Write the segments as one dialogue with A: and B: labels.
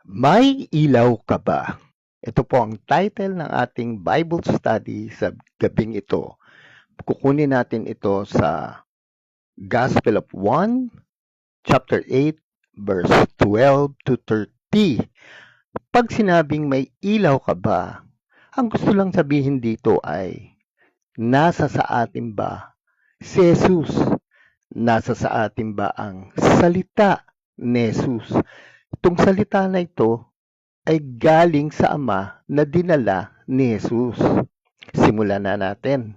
A: May ilaw ka ba? Ito po ang title ng ating Bible study sa gabing ito. Kukunin natin ito sa Gospel of 1, chapter 8, verse 12 to 30. Pag sinabing may ilaw ka ba, ang gusto lang sabihin dito ay, nasa sa atin ba si Jesus? Nasa sa atin ba ang salita ni Jesus? Itong salita na ito ay galing sa Ama na dinala ni Jesus. Simulan na natin.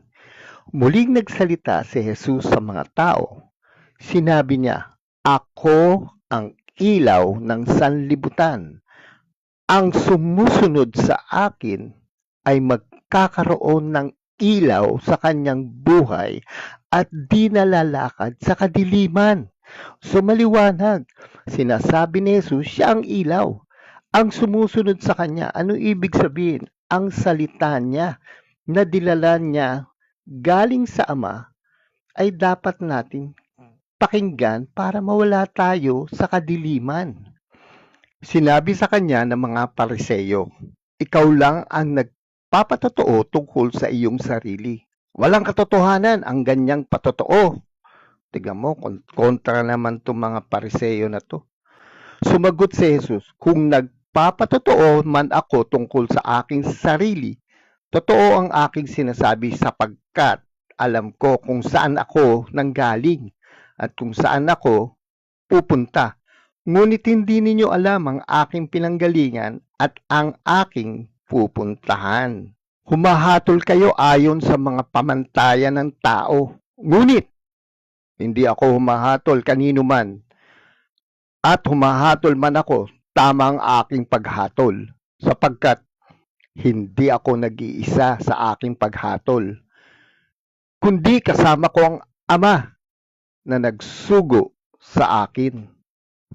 A: Muling nagsalita si Jesus sa mga tao. Sinabi niya, "Ako ang ilaw ng sanlibutan. Ang sumusunod sa akin ay magkakaroon ng ilaw sa kanyang buhay at di nalalakad sa kadiliman." So maliwanag, sinasabi ni Jesus, siya ang ilaw. Ang sumusunod sa kanya, ano ibig sabihin? Ang salita niya na dinala niya galing sa Ama ay dapat natin pakinggan para mawala tayo sa kadiliman. Sinabi sa kanya ng mga Pariseyo, ikaw lang ang nagpapatotoo tungkol sa iyong sarili. Walang katotohanan ang ganyang patotoo. Tignan mo, kontra naman itong mga Pariseyo na to. Sumagot si Jesus, kung nagpapatotoo man ako tungkol sa aking sarili, totoo ang aking sinasabi sapagkat alam ko kung saan ako nanggaling at kung saan ako pupunta. Ngunit hindi ninyo alam ang aking pinanggalingan at ang aking pupuntahan. Humahatol kayo ayon sa mga pamantayan ng tao. Ngunit hindi ako humahatol kanino man. At humahatol man ako, tama ang aking paghatol, sapagkat hindi ako nag-iisa sa aking paghatol, kundi kasama ko ang Ama na nagsugo sa akin.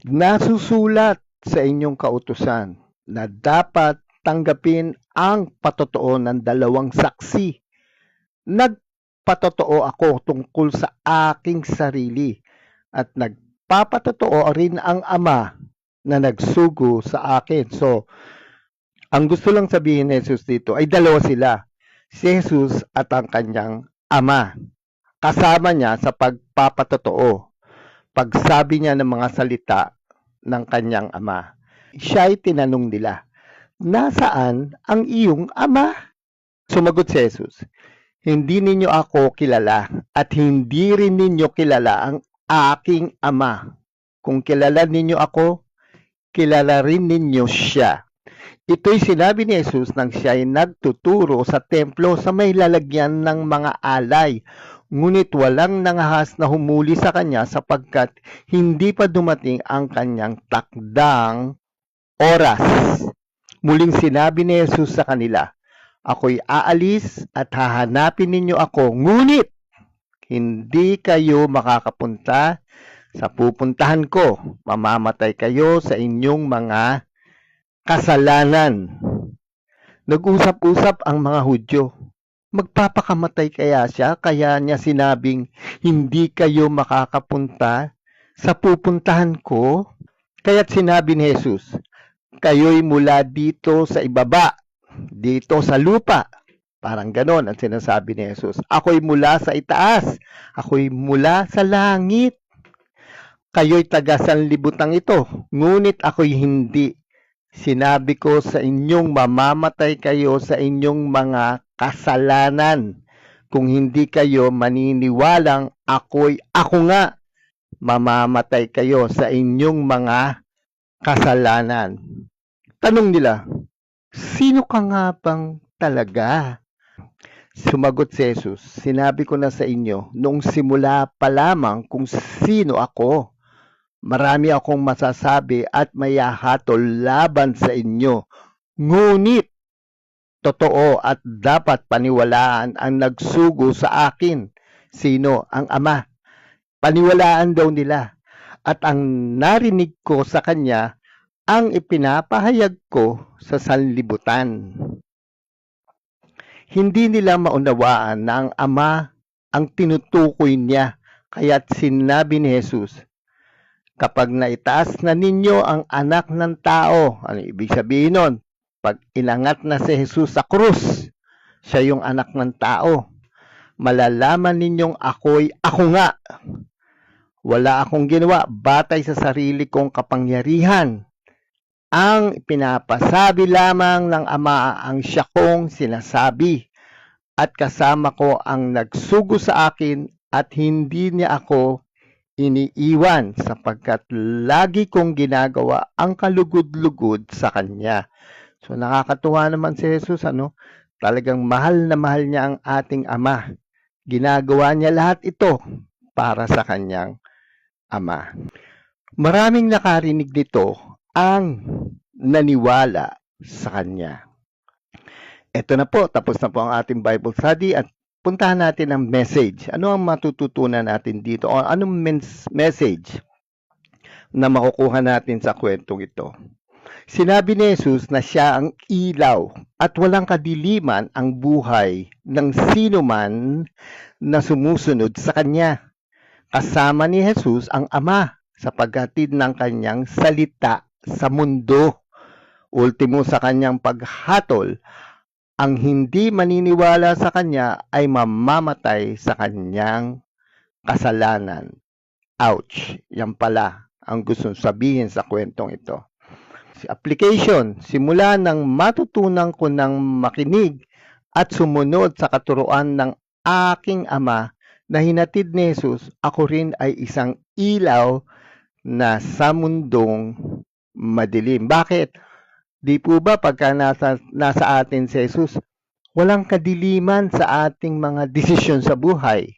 A: Nasusulat sa inyong kautusan na dapat tanggapin ang patotoo ng dalawang saksi. Nagpatotoo ako tungkol sa aking sarili at nagpapatotoo rin ang Ama na nagsugo sa akin. So, ang gusto lang sabihin ni Jesus dito ay dalawa sila. Si Jesus at ang kanyang Ama. Kasama niya sa pagpapatotoo. Pagsabi niya ng mga salita ng kanyang Ama. Siya ay tinanong nila, nasaan ang iyong Ama? Sumagot si Jesus, hindi ninyo ako kilala at hindi rin ninyo kilala ang aking Ama. Kung kilala ninyo ako, kilala rin ninyo siya. Ito'y sinabi ni Jesus nang siya ay nagtuturo sa templo sa may lalagyan ng mga alay. Ngunit walang nangahas na humuli sa kanya sapagkat hindi pa dumating ang kanyang takdang oras. Muling sinabi ni Jesus sa kanila, ako'y aalis at hahanapin ninyo ako, ngunit hindi kayo makakapunta sa pupuntahan ko. Mamamatay kayo sa inyong mga kasalanan. Nag-usap-usap ang mga Hudyo. Magpapakamatay kaya siya, kaya niya sinabing, hindi kayo makakapunta sa pupuntahan ko? Kaya't sinabi ni Jesus, kayo'y mula dito sa ibaba, dito sa lupa. Parang ganon ang sinasabi ni Jesus. Ako'y mula sa itaas, ako'y mula sa langit. Kayo'y taga sanlibutan ito, ngunit ako'y hindi. Sinabi ko sa inyong mamamatay kayo sa inyong mga kasalanan. Kung hindi kayo maniniwalang ako nga, mamamatay kayo sa inyong mga kasalanan. Tanong nila, sino ka nga bang talaga? Sumagot si Jesus, sinabi ko na sa inyo noong simula pa lamang kung sino ako. Marami akong masasabi at mayahatol laban sa inyo. Ngunit, totoo at dapat paniwalaan ang nagsugo sa akin. Sino? Ang Ama. Paniwalaan daw nila. At ang narinig ko sa kanya, ang ipinapahayag ko sa sanlibutan. Hindi nila maunawaan na ang Ama ang tinutukoy niya. Kaya't sinabi ni Jesus, Kapag naitaas na ninyo ang anak ng tao, ano ibig sabihin nun? Pag inangat na si Jesus sa krus, siya yung anak ng tao. Malalaman ninyong ako nga. Wala akong ginawa batay sa sarili kong kapangyarihan. Ang pinapasabi lamang ng Ama ang siya kong sinasabi. At kasama ko ang nagsugo sa akin at hindi niya ako iniiwan sapagkat lagi kong ginagawa ang kalugod-lugod sa Kanya. So nakakatuwa naman si Jesus, Talagang mahal na mahal niya ang ating Ama. Ginagawa niya lahat ito para sa Kanyang Ama. Maraming nakarinig nito ang naniwala sa Kanya. Ito na po, tapos na po ang ating Bible study at puntahan natin ang message. Ano ang matututunan natin dito? O anong message na makukuha natin sa kwentong ito? Sinabi ni Jesus na siya ang ilaw at walang kadiliman ang buhay ng sino man na sumusunod sa Kanya. Kasama ni Jesus ang Ama sa paghatid ng Kanyang salita sa mundo. Ultimo sa Kanyang paghatol, ang hindi maniniwala sa Kanya ay mamamatay sa Kanyang kasalanan. Ouch! Yan pala ang gusto sabihin sa kwentong ito. Application, simula nang matutunan ko ng makinig at sumunod sa katuruan ng aking Ama na hinatid ni Jesus, ako rin ay isang ilaw na sa mundong madilim. Bakit? Di po ba pagka nasa atin si Jesus, walang kadiliman sa ating mga desisyon sa buhay.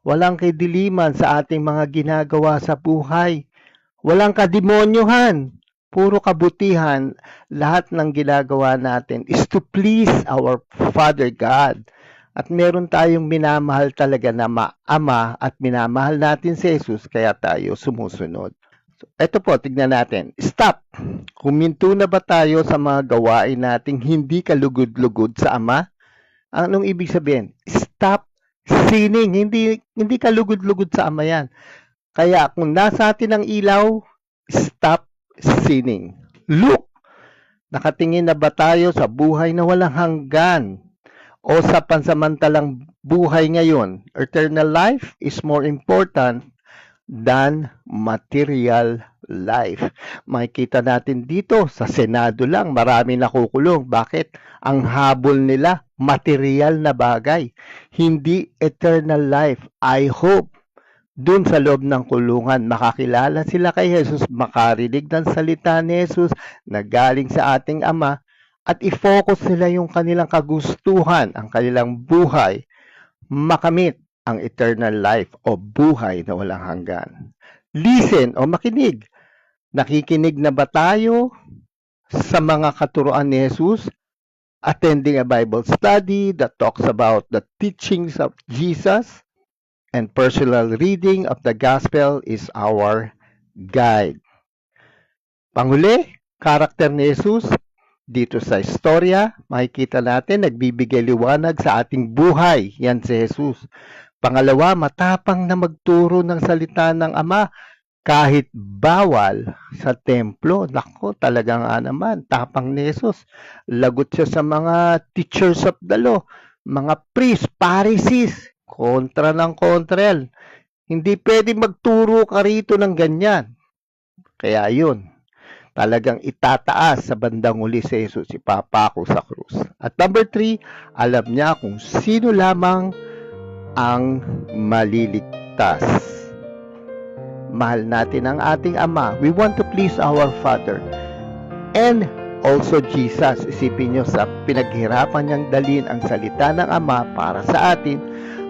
A: Walang kadiliman sa ating mga ginagawa sa buhay. Walang kademonyohan. Puro kabutihan. Lahat ng ginagawa natin is to please our Father God. At meron tayong minamahal talaga na Ama at minamahal natin si Jesus kaya tayo sumusunod. So, ito po, tignan natin. Stop! Huminto na ba tayo sa mga gawain nating hindi kalugod-lugod sa Ama? Anong ibig sabihin? Stop sinning. Hindi kalugod-lugod sa Ama yan. Kaya kung nasa atin ang ilaw, stop sinning. Look! Nakatingin na ba tayo sa buhay na walang hanggan? O sa pansamantalang buhay ngayon? Eternal life is more important than material life. Makikita natin dito sa Senado lang, marami nakukulong. Bakit? Ang habol nila, material na bagay. Hindi eternal life. I hope dun sa loob ng kulungan, makakilala sila kay Jesus, makarinig ng salita ni Jesus na galing sa ating Ama, at i-focus nila yung kanilang kagustuhan, ang kanilang buhay, makamit ang eternal life o buhay na walang hanggan. Listen o makinig. Nakikinig na ba tayo sa mga katuruan ni Jesus? Attending a Bible study that talks about the teachings of Jesus and personal reading of the gospel is our guide. Panghuli, karakter ni Jesus dito sa istorya, makikita natin nagbibigay liwanag sa ating buhay. Yan si Jesus. Pangalawa, matapang na magturo ng salita ng Ama kahit bawal sa templo. Nako, talaga nga naman, tapang ni Jesus. Lagot siya sa mga teachers of the law, mga priests, Pharisees, kontra ng kontra. Hindi pwede magturo ka rito ng ganyan. Kaya yun, talagang itataas sa bandang uli si Jesus, ipapako sa krus. At number 3, alam niya kung sino lamang ang maliligtas. Mahal natin ang ating Ama. We want to please our Father. And also Jesus. Isipin nyo sa pinaghirapan niyang dalhin ang salita ng Ama para sa atin,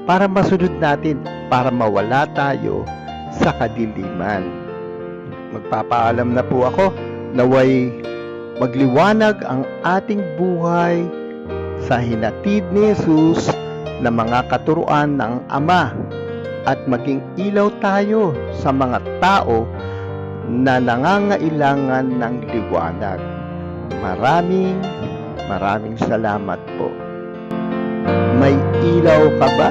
A: para masunod natin, para mawala tayo sa kadiliman. Magpapaalam na po ako, naway magliwanag ang ating buhay sa hinatid ni Jesus na mga katuruan ng Ama at maging ilaw tayo sa mga tao na nangangailangan ng liwanag. Maraming salamat po. May ilaw ka ba?